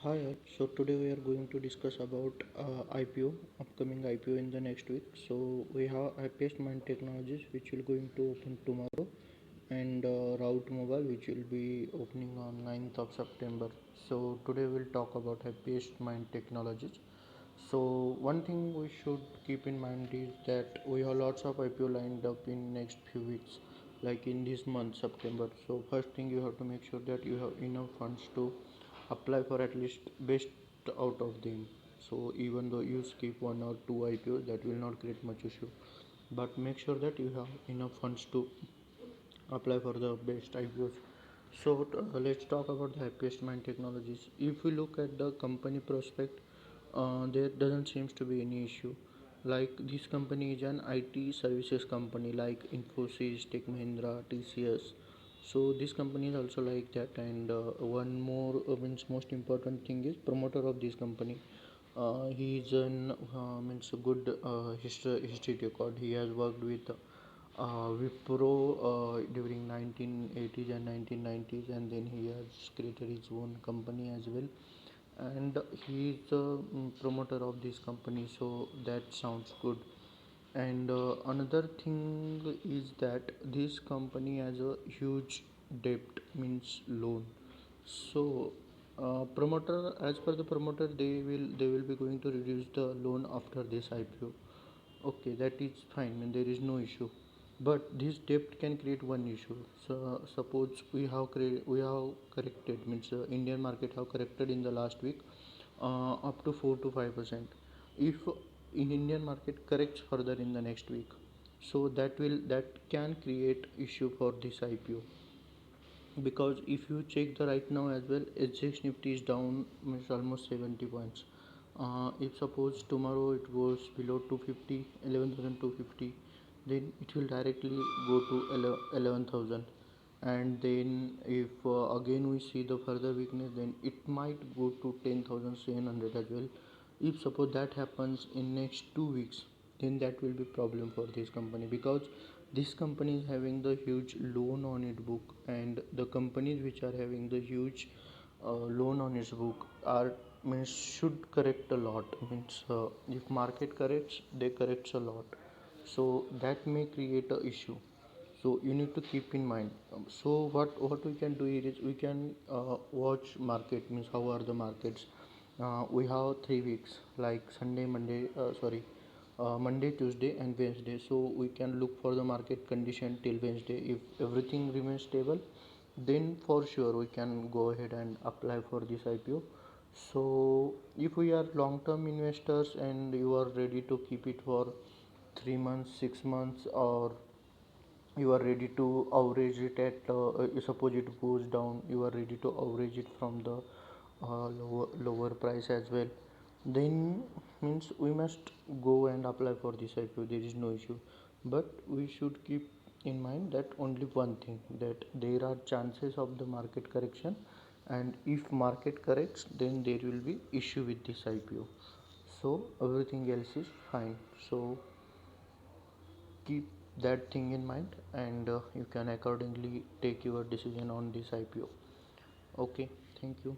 Hi, all. So today we are going to discuss about IPO, upcoming IPO in the next week. So we have Happiest Mind Technologies, which will going to open tomorrow, and Route Mobile, which will be opening on 9th of September. So today we'll talk about Happiest Mind Technologies. So one thing we should keep in mind is that we have lots of IPO lined up in next few weeks, like in this month September. So first thing you have to make sure that you have enough funds to apply for at least best out of them. So even though you skip one or two IPOs, that will not create much issue. But make sure that you have enough funds to apply for the best IPOs. So let's talk about the Happiest Mind Technologies. If we look at the company prospect, there doesn't seems to be any issue. Like this company is an IT services company like Infosys, Tech Mahindra, TCS. So this company is also like that. And one more means most important thing is promoter of this company. He is an means a good history record. He has worked with Wipro during 1980s and 1990s, and then he has created his own company as well. And he is the promoter of this company, so that sounds good. And another thing is that this company has a huge debt, means loan. So promoter, as per the promoter, they will be going to reduce the loan after this IPO. Okay, that is fine, and there is no issue. But this debt can create one issue. So suppose we have corrected, means Indian market have corrected in the last week up to 4 to 5%. If in Indian market corrects further in the next week, so that can create issue for this IPO. Because if you check the right now as well, SGX Nifty is down, means almost 70 points. If suppose tomorrow it goes below 250, 11,250, then it will directly go to 11,000. And then if again we see the further weakness, then it might go to 10,700 as well. If suppose that happens in next 2 weeks, then that will be problem for this company, because this company is having the huge loan on its book, and the companies which are having the huge loan on its book are, means should correct a lot. Means if market corrects, they corrects a lot, so that may create a issue. So you need to keep in mind. So what we can do here is we can watch market, means how are the markets. We have 3 weeks, like Sunday, Monday, Monday, Tuesday, and Wednesday. So we can look for the market condition till Wednesday. If everything remains stable, then for sure we can go ahead and apply for this IPO. So if we are long-term investors and you are ready to keep it for 3 months, 6 months, or you are ready to average it at suppose it goes down, you are ready to average it from the lower price as well, then means we must go and apply for this IPO. There is no issue. But we should keep in mind that only one thing, that there are chances of the market correction, and if market corrects, then there will be issue with this IPO. So everything else is fine. So keep that thing in mind, and you can accordingly take your decision on this IPO. Okay, thank you.